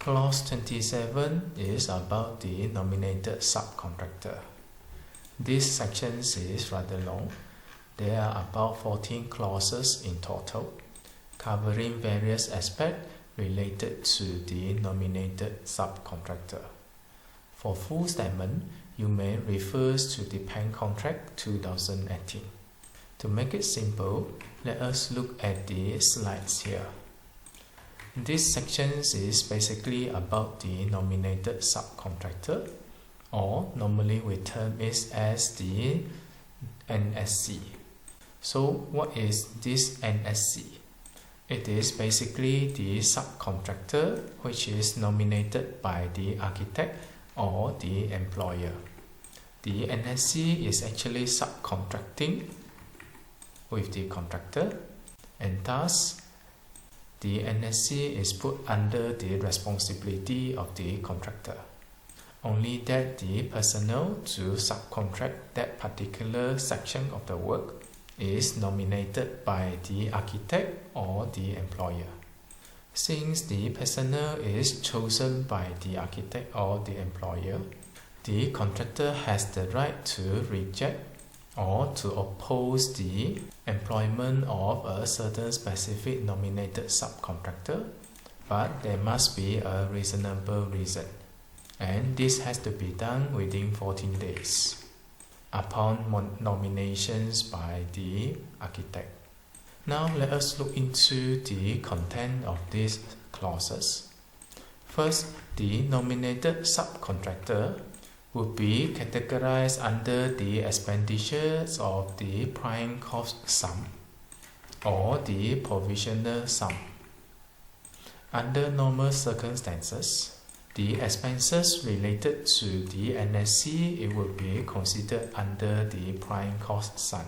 Clause 27 is about the nominated subcontractor. This section is rather long. There are about 14 clauses in total, covering various aspects related to the nominated subcontractor. For full statement, you may refer to the PAM contract 2018. To make it simple, let us look at the slides here. This section is basically about the nominated subcontractor, or normally we term it as the NSC. So what is this NSC? It is basically the subcontractor which is nominated by the architect or the employer. The NSC is actually subcontracting with the contractor, and thus the NSC is put under the responsibility of the contractor. Only that the personnel to subcontract that particular section of the work is nominated by the architect or the employer. Since the personnel is chosen by the architect or the employer, the contractor has the right to reject or to oppose the employment of a certain specific nominated subcontractor, but there must be a reasonable reason, and this has to be done within 14 days upon nominations by the architect. Now let us look into the content of these clauses. First, the nominated subcontractor would be categorized under the expenditures of the prime cost sum or the provisional sum. Under normal circumstances, the expenses related to the NSC it would be considered under the prime cost sum.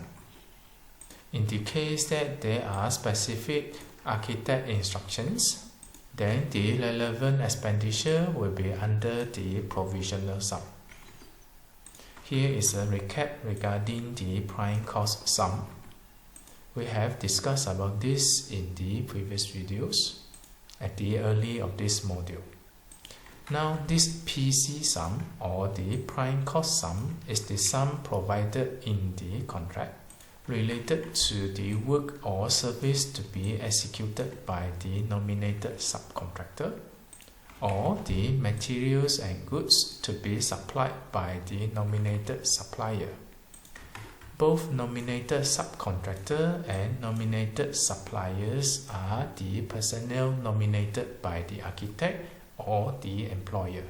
In the case that there are specific architect instructions, then the relevant expenditure will be under the provisional sum. Here is a recap regarding the prime cost sum. We have discussed about this in the previous videos at the early of this module. Now this PC sum or the prime cost sum is the sum provided in the contract related to the work or service to be executed by the nominated subcontractor, or the materials and goods to be supplied by the nominated supplier. Both nominated subcontractor and nominated suppliers are the personnel nominated by the architect or the employer.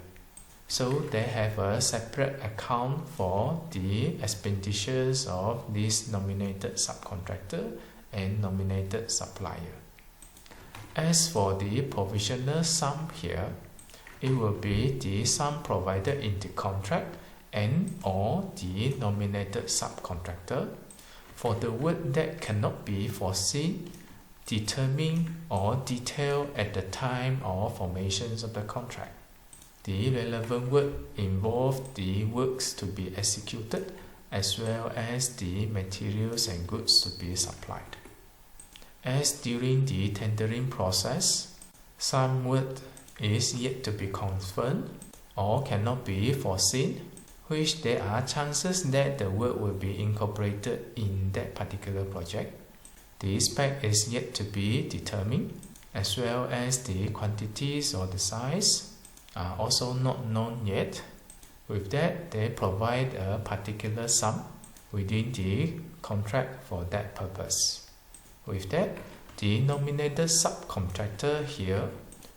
So they have a separate account for the expenditures of this nominated subcontractor and nominated supplier. As for the provisional sum here, it will be the sum provided in the contract and or the nominated subcontractor for the work that cannot be foreseen, determined or detailed at the time of formation of the contract. The relevant work involves the works to be executed as well as the materials and goods to be supplied. As during the tendering process, some work is yet to be confirmed or cannot be foreseen, which there are chances that the work will be incorporated in that particular project. The spec is yet to be determined, as well as the quantities or the size are also not known yet. With that, they provide a particular sum within the contract for that purpose. With that, the nominated subcontractor here,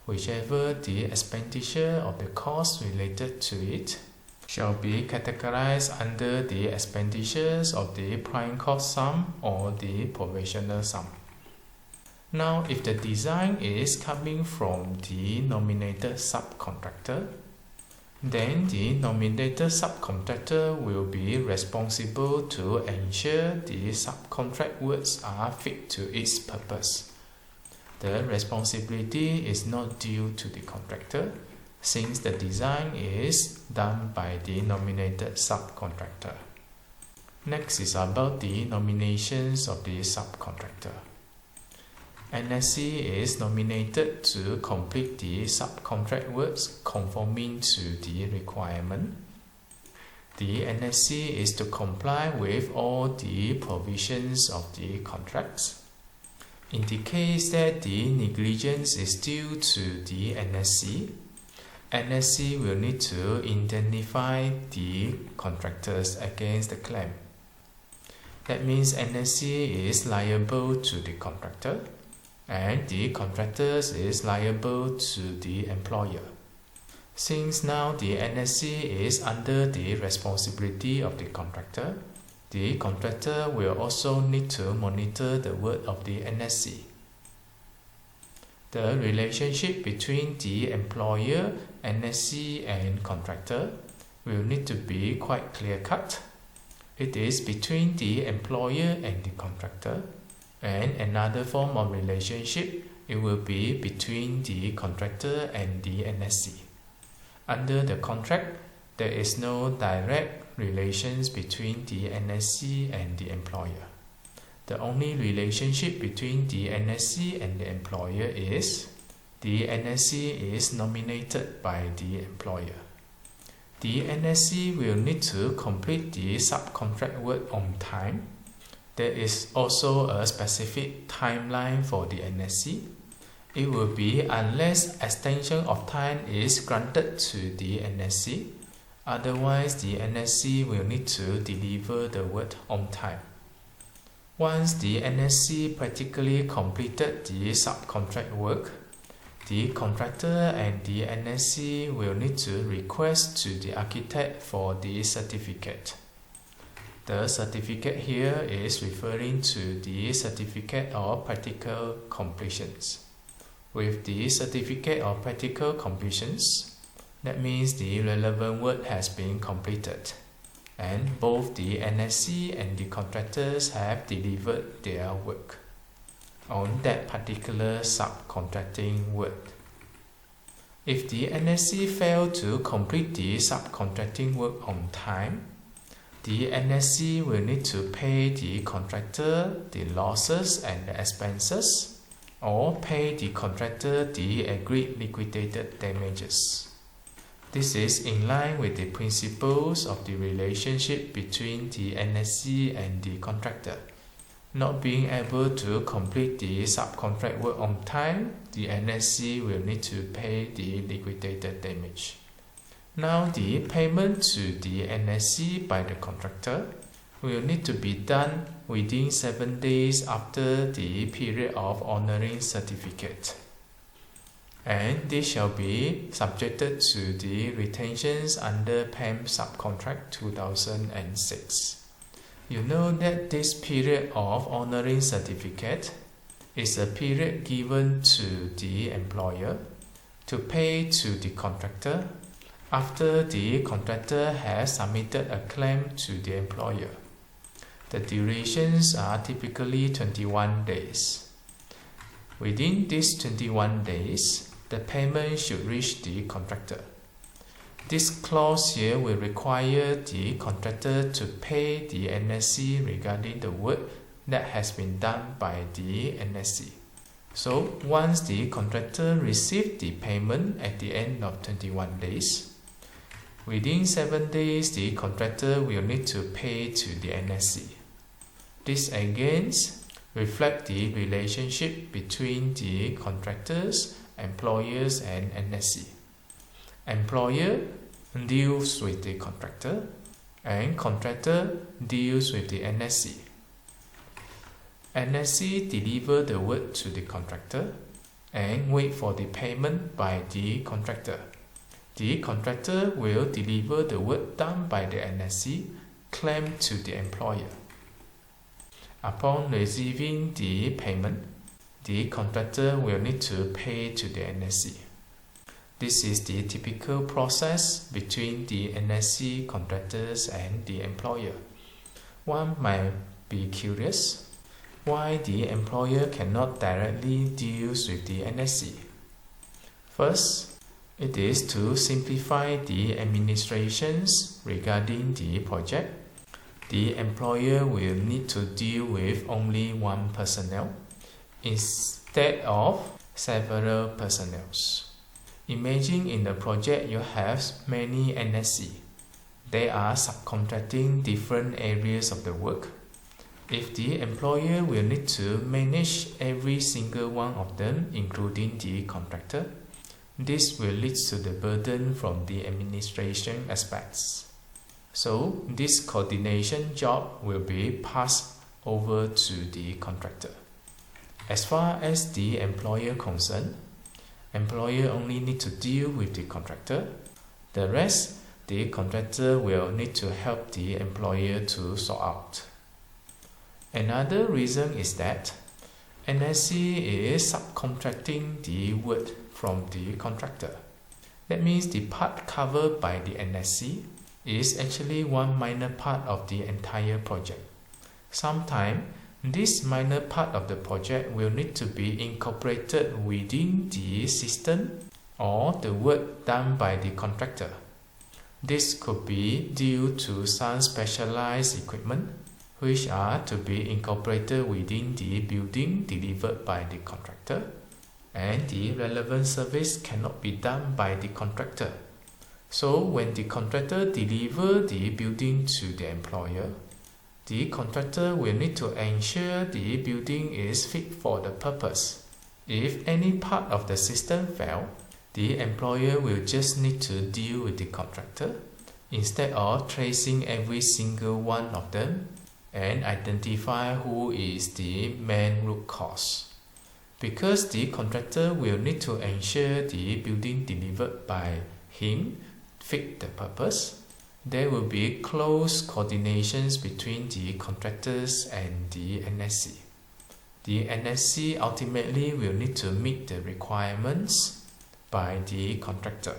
whichever the expenditure of the cost related to it, shall be categorized under the expenditures of the prime cost sum or the provisional sum. Now, if the design is coming from the nominated subcontractor, then the nominated subcontractor will be responsible to ensure the subcontract works are fit to its purpose. The responsibility is not due to the contractor, since the design is done by the nominated subcontractor. Next is about the nominations of the subcontractor. NSC is nominated to complete the subcontract works conforming to the requirement. The NSC is to comply with all the provisions of the contracts. In the case that the negligence is due to the NSC will need to indemnify the contractors against the claim. That means NSC is liable to the contractor and the contractors is liable to the employer. Since now the NSC is under the responsibility of the contractor will also need to monitor the work of the NSC. The relationship between the employer, NSC and contractor will need to be quite clear-cut. It is between the employer and the contractor, and another form of relationship, it will be between the contractor and the NSC. Under the contract, there is no direct relations between the NSC and the employer. The only relationship between the NSC and the employer is the NSC is nominated by the employer. The NSC will need to complete the subcontract work on time. There is also a specific timeline for the NSC. It will be unless extension of time is granted to the NSC. Otherwise, the NSC will need to deliver the work on time. Once the NSC practically completed the subcontract work, the contractor and the NSC will need to request to the architect for the certificate. The certificate here is referring to the certificate of practical completions. With the certificate of practical completions, that means the relevant work has been completed, and both the NSC and the contractors have delivered their work on that particular subcontracting work. If the NSC failed to complete the subcontracting work on time, the NSC will need to pay the contractor the losses and the expenses, or pay the contractor the agreed liquidated damages. This is in line with the principles of the relationship between the NSC and the contractor. Not being able to complete the subcontract work on time, the NSC will need to pay the liquidated damage. Now the payment to the NSC by the contractor will need to be done within 7 days after the period of honoring certificate. And this shall be subjected to the retentions under PAM Subcontract 2006. You know that this period of honoring certificate is a period given to the employer to pay to the contractor after the contractor has submitted a claim to the employer. The durations are typically 21 days. Within these 21 days, the payment should reach the contractor. This clause here will require the contractor to pay the NSC regarding the work that has been done by the NSC. So once the contractor receives the payment at the end of 21 days, within 7 days the contractor will need to pay to the NSC. This again reflects the relationship between the contractors, employers and NSC. Employer deals with the contractor and contractor deals with the NSC. NSC deliver the work to the contractor and wait for the payment by the contractor. The contractor will deliver the work done by the NSC claim to the employer. Upon receiving the payment, the contractor will need to pay to the NSC. This is the typical process between the NSC contractors and the employer. One might be curious why the employer cannot directly deal with the NSC. First, it is to simplify the administrations regarding the project. The employer will need to deal with only one personnel that of several personnel. Imagine in the project you have many NSC. They are subcontracting different areas of the work. If the employer will need to manage every single one of them, including the contractor, this will lead to the burden from the administration aspects. So this coordination job will be passed over to the contractor. As far as the employer concerned, employer only need to deal with the contractor. The rest, the contractor will need to help the employer to sort out. Another reason is that NSC is subcontracting the work from the contractor. That means the part covered by the NSC is actually one minor part of the entire project. Sometimes, this minor part of the project will need to be incorporated within the system or the work done by the contractor. This could be due to some specialized equipment which are to be incorporated within the building delivered by the contractor, and the relevant service cannot be done by the contractor. So when the contractor delivers the building to the employer, the contractor will need to ensure the building is fit for the purpose. If any part of the system fails, the employer will just need to deal with the contractor instead of tracing every single one of them and identify who is the main root cause. Because the contractor will need to ensure the building delivered by him fit the purpose, there will be close coordinations between the contractors and the NSC. The NSC ultimately will need to meet the requirements by the contractor.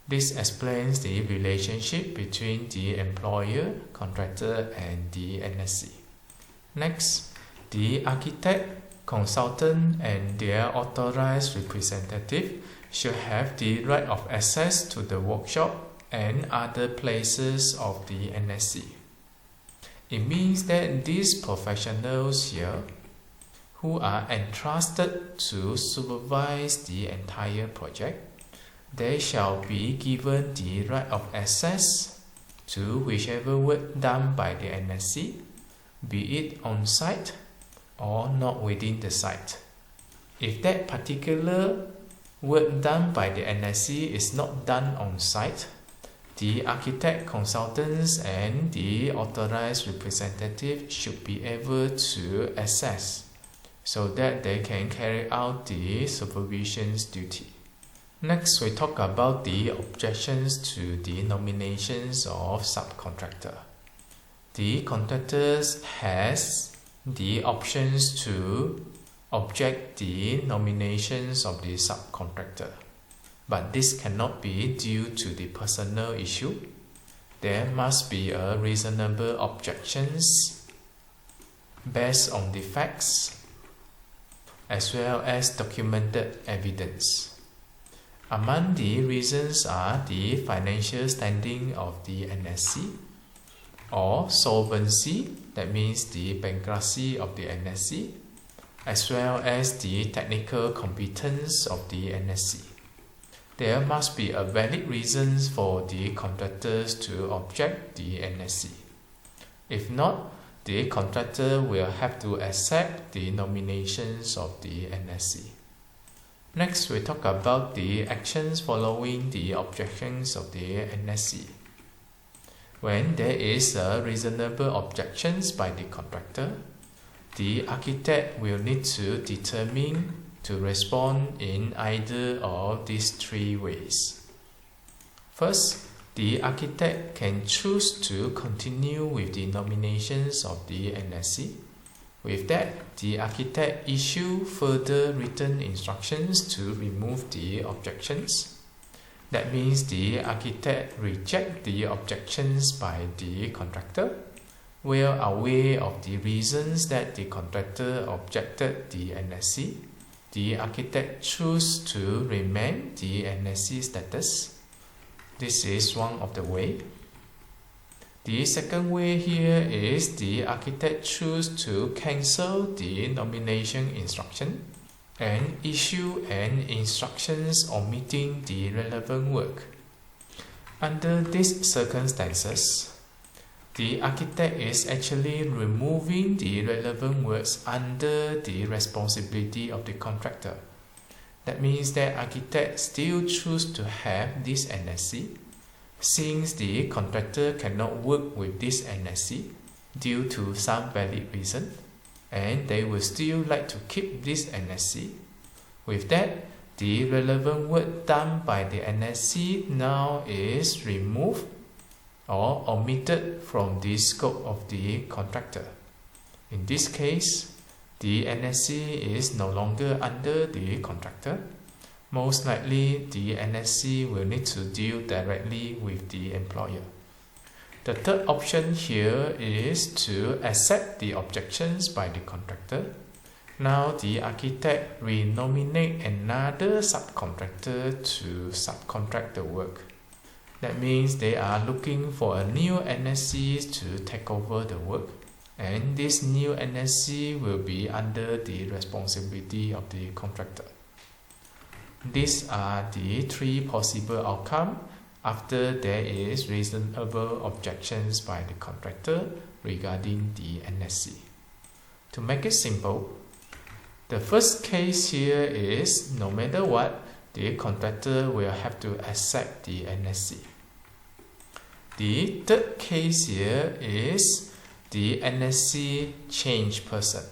This explains the relationship between the employer, contractor, and the NSC. Next, the architect, consultant, and their authorized representative should have the right of access to the workshop and other places of the NSC. It means that these professionals here, who are entrusted to supervise the entire project, they shall be given the right of access to whichever work done by the NSC, be it on site or not within the site. If that particular work done by the NSC is not done on site, the architect, consultants, and the authorized representative should be able to access so that they can carry out the supervision's duty. Next, we talk about the objections to the nominations of subcontractor. The contractors has the options to object the nominations of the subcontractor, but this cannot be due to the personal issue. There must be a reasonable objections based on the facts as well as documented evidence. Among the reasons are the financial standing of the NSC, or solvency, that means the bankruptcy of the NSC, as well as the technical competence of the NSC. There must be a valid reason for the contractors to object the NSC. If not, the contractor will have to accept the nominations of the NSC. Next, we talk about the actions following the objections of the NSC. When there is a reasonable objections by the contractor, the architect will need to determine to respond in either of these three ways. First, the architect can choose to continue with the nominations of the NSC. With that, the architect issue further written instructions to remove the objections. That means the architect reject the objections by the contractor, well aware of the reasons that the contractor objected the NSC. The architect choose to remain the NSC status. This is one of the way. The second way here is the architect choose to cancel the nomination instruction. and issue an instructions omitting the relevant work. Under these circumstances, the architect is actually removing the relevant works under the responsibility of the contractor. That means that architect still choose to have this NSC since the contractor cannot work with this NSC due to some valid reason, and they will still like to keep this NSC. With that, the relevant work done by the NSC now is removed or omitted from the scope of the contractor. In this case, the NSC is no longer under the contractor. Most likely, the NSC will need to deal directly with the employer. The third option here is to accept the objections by the contractor. Now the architect renominate another subcontractor to subcontract the work. That means they are looking for a new NSC to take over the work, and this new NSC will be under the responsibility of the contractor. These are the three possible outcomes after there is reasonable objections by the contractor regarding the NSC. To make it simple, the first case here is no matter what, the contractor will have to accept the NSC. The third case here is the NSC change person.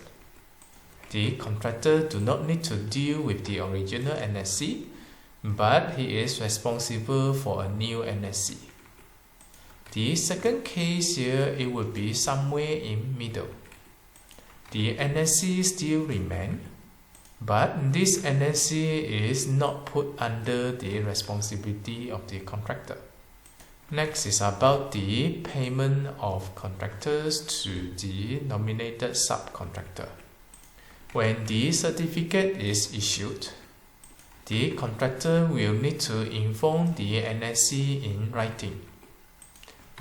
The contractor do not need to deal with the original NSC, but he is responsible for a new NSC. The second case here, it would be somewhere in middle. The NSC still remain, but this NSC is not put under the responsibility of the contractor. Next is about the payment of contractors to the nominated subcontractor. When the certificate is issued, the contractor will need to inform the NSC in writing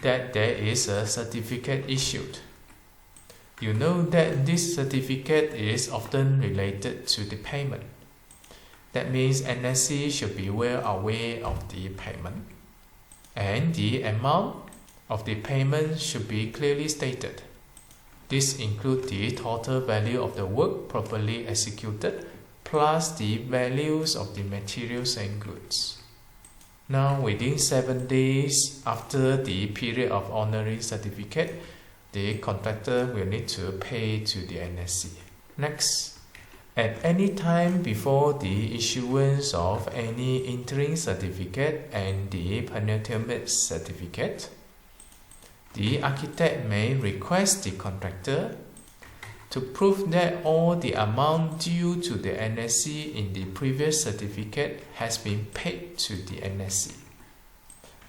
that there is a certificate issued. You know that this certificate is often related to the payment. That means NSC should be well aware of the payment, and the amount of the payment should be clearly stated. This includes the total value of the work properly executed plus the values of the materials and goods. Now, within 7 days after the period of honoring certificate, the contractor will need to pay to the NSC. Next, at any time before the issuance of any interim certificate and the penultimate certificate, the architect may request the contractor to prove that all the amount due to the NSC in the previous certificate has been paid to the NSC.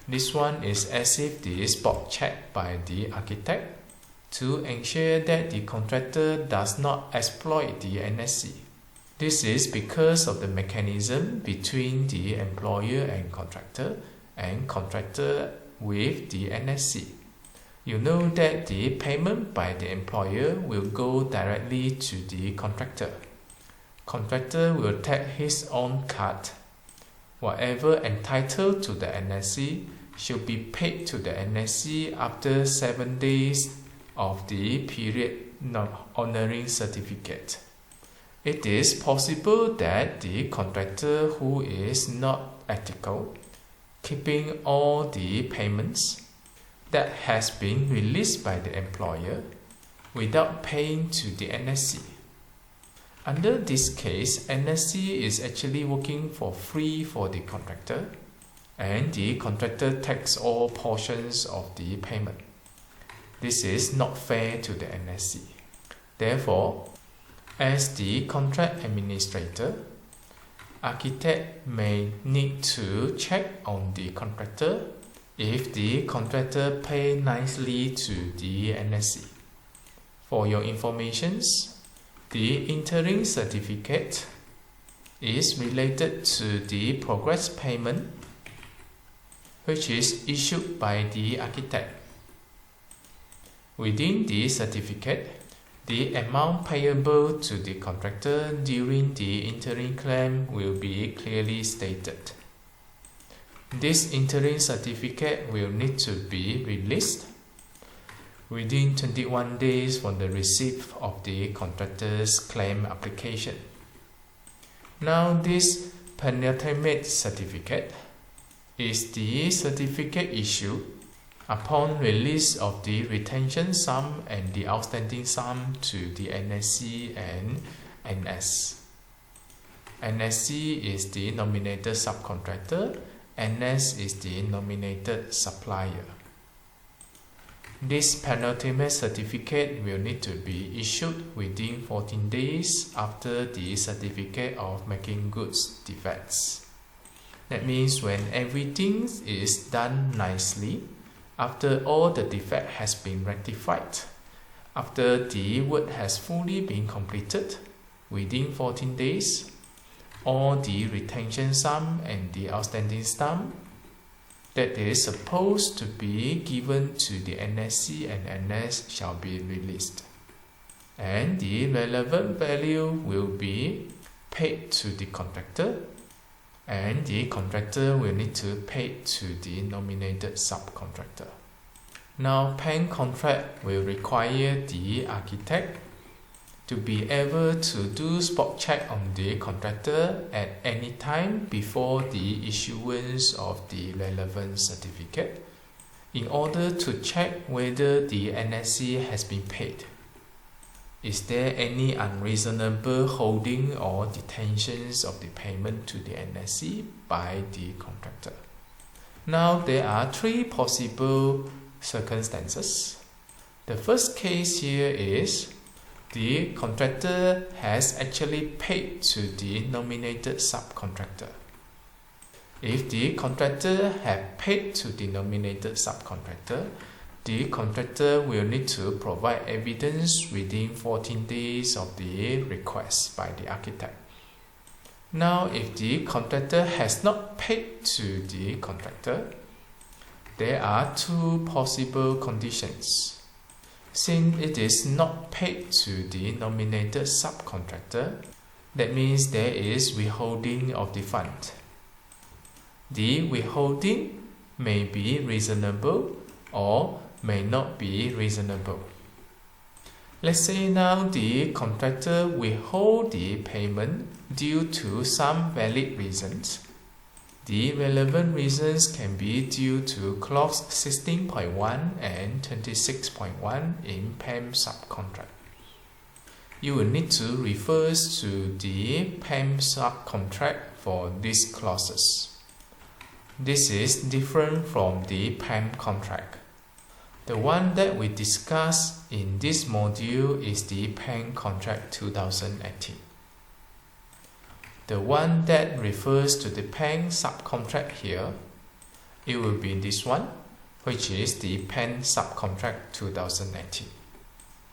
This one is as if the spot check by the architect to ensure that the contractor does not exploit the NSC. This is because of the mechanism between the employer and contractor with the NSC. You know that the payment by the employer will go directly to the contractor. Contractor will take his own cut. Whatever entitled to the NSC should be paid to the NSC after 7 days of the period not honoring certificate. It is possible that the contractor who is not ethical, keeping all the payments that has been released by the employer without paying to the NSC. Under this case, NSC is actually working for free for the contractor, and the contractor takes all portions of the payment. This is not fair to the NSC. Therefore, as the contract administrator, architect may need to check on the contractor if the contractor pay nicely to the NSC. For your informations, the interim certificate is related to the progress payment, which is issued by the architect. Within the certificate, The amount payable to the contractor during the interim claim will be clearly stated. This interim certificate will need to be released within 21 days from the receipt of the contractor's claim application. Now, this penultimate certificate is the certificate issued upon release of the retention sum and the outstanding sum to the NSC and NS. NSC is the nominated subcontractor, NS is the nominated supplier. This penultimate certificate will need to be issued within 14 days after the certificate of making goods defects. That means when everything is done nicely, after all the defect has been rectified, after the work has fully been completed, within 14 days, all the retention sum and the outstanding sum that is supposed to be given to the NSC and NS shall be released, and the relevant value will be paid to the contractor, and the contractor will need to pay to the nominated subcontractor. Now, PAM contract will require the architect to be able to do spot check on the contractor at any time before the issuance of the relevant certificate in order to check whether the NSC has been paid. Is there any unreasonable holding or detentions of the payment to the NSC by the contractor? Now, there are three possible circumstances. The first case here is the contractor has actually paid to the nominated subcontractor. If the contractor had paid to the nominated subcontractor, the contractor will need to provide evidence within 14 days of the request by the architect. Now, if the contractor has not paid to the contractor, there are two possible conditions. Since it is not paid to the nominated subcontractor, that means there is withholding of the fund. The withholding may be reasonable or may not be reasonable. Let's say now the contractor withhold the payment due to some valid reasons. The relevant reasons can be due to clause 16.1 and 26.1 in PAM subcontract. You will need to refer to the PAM subcontract for these clauses. This is different from the PAM contract. The one that we discussed in this module is the PAM contract 2018. The one that refers to the PAM subcontract here, it will be this one, which is the PAM subcontract 2018.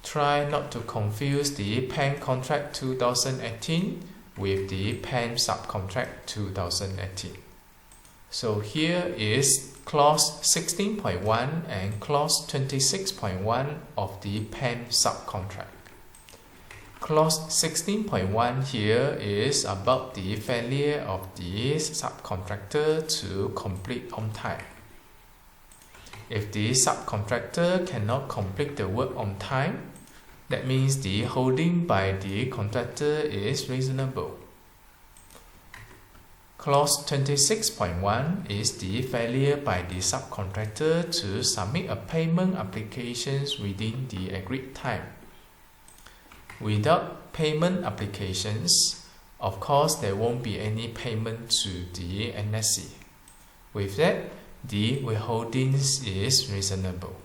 Try not to confuse the PAM contract 2018 with the PAM subcontract 2018. So here is clause 16.1 and clause 26.1 of the PAM subcontract. Clause 16.1 here is about the failure of the subcontractor to complete on time. If the subcontractor cannot complete the work on time, that means the holding by the contractor is reasonable. Clause 26.1 is the failure by the subcontractor to submit a payment application within the agreed time. Without payment applications, of course, there won't be any payment to the NSC. With that, the withholding is reasonable.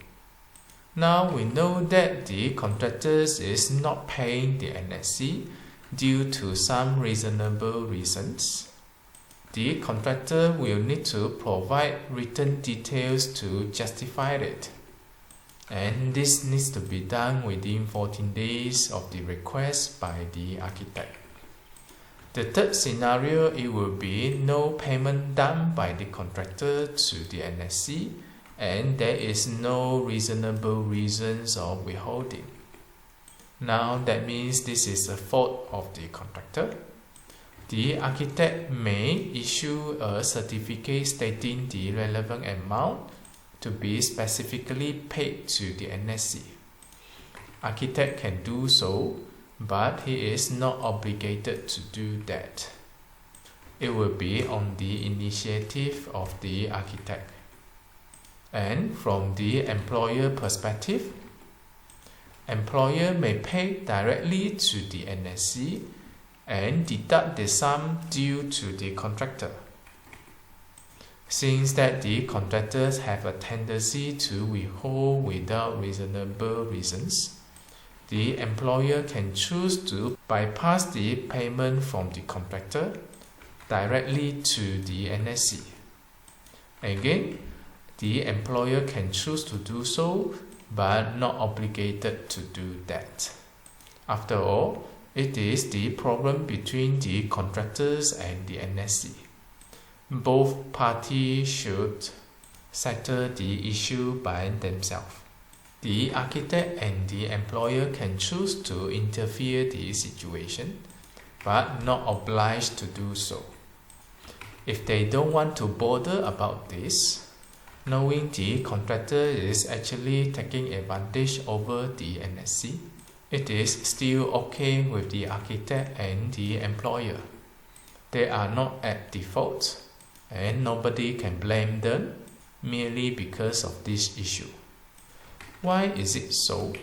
Now we know that the contractor is not paying the NSC due to some reasonable reasons. The contractor will need to provide written details to justify it. And this needs to be done within 14 days of the request by the architect. The third scenario, it will be no payment done by the contractor to the NSC, and there is no reasonable reasons of withholding. Now that means this is a fault of the contractor. The architect may issue a certificate stating the relevant amount to be specifically paid to the NSC. Architect can do so, but he is not obligated to do that. It will be on the initiative of the architect. And from the employer perspective, employer may pay directly to the NSC and deduct the sum due to the contractor. Since that the contractors have a tendency to withhold without reasonable reasons, the employer can choose to bypass the payment from the contractor directly to the NSC. Again, the employer can choose to do so, but not obligated to do that. After all, it is the problem between the contractors and the NSC. Both parties should settle the issue by themselves. The architect and the employer can choose to interfere the situation, but not obliged to do so. If they don't want to bother about this, knowing the contractor is actually taking advantage over the NSC, it is still okay with the architect and the employer. They are not at default, and nobody can blame them merely because of this issue. Why is it so?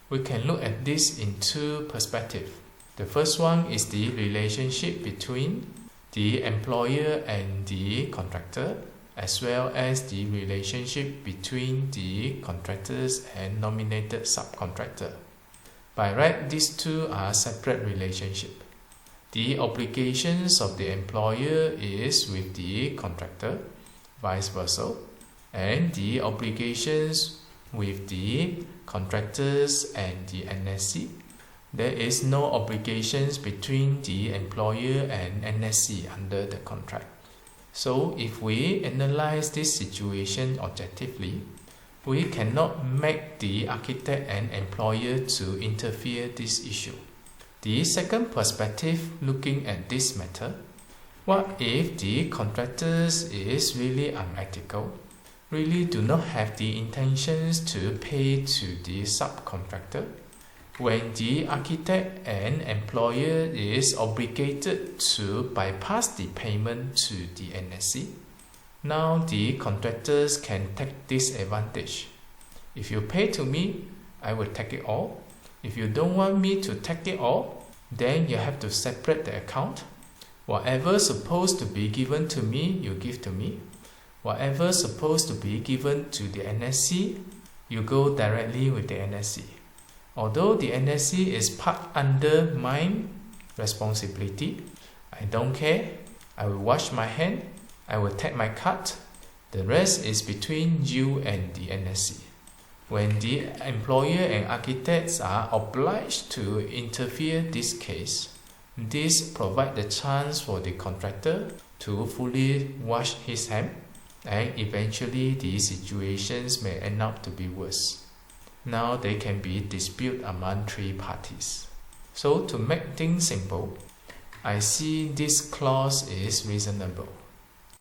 We can look at this in two perspectives. The first one is the relationship between the employer and the contractor, as well as the relationship between the contractors and nominated subcontractor. By right, these two are separate relationships. The obligations of the employer is with the contractor, vice versa, and the obligations with the contractors and the NSC. There is no obligations between the employer and NSC under the contract. So if we analyze this situation objectively, we cannot make the architect and employer to interfere this issue. The second perspective looking at this matter, what if the contractors is really unethical, really do not have the intentions to pay to the subcontractor? When the architect and employer is obligated to bypass the payment to the NSC, now the contractors can take this advantage. If you pay to me, I will take it all. If you don't want me to take it all, then you have to separate the account. Whatever supposed to be given to me, you give to me. Whatever supposed to be given to the NSC, you go directly with the NSC. Although the NSC is part under my responsibility, I don't care. I will wash my hand. I will take my cut. The rest is between you and the NSC. When the employer and architects are obliged to interfere this case, this provides the chance for the contractor to fully wash his hand, and eventually the situations may end up to be worse. Now there can be dispute among three parties. So to make things simple, I see this clause is reasonable.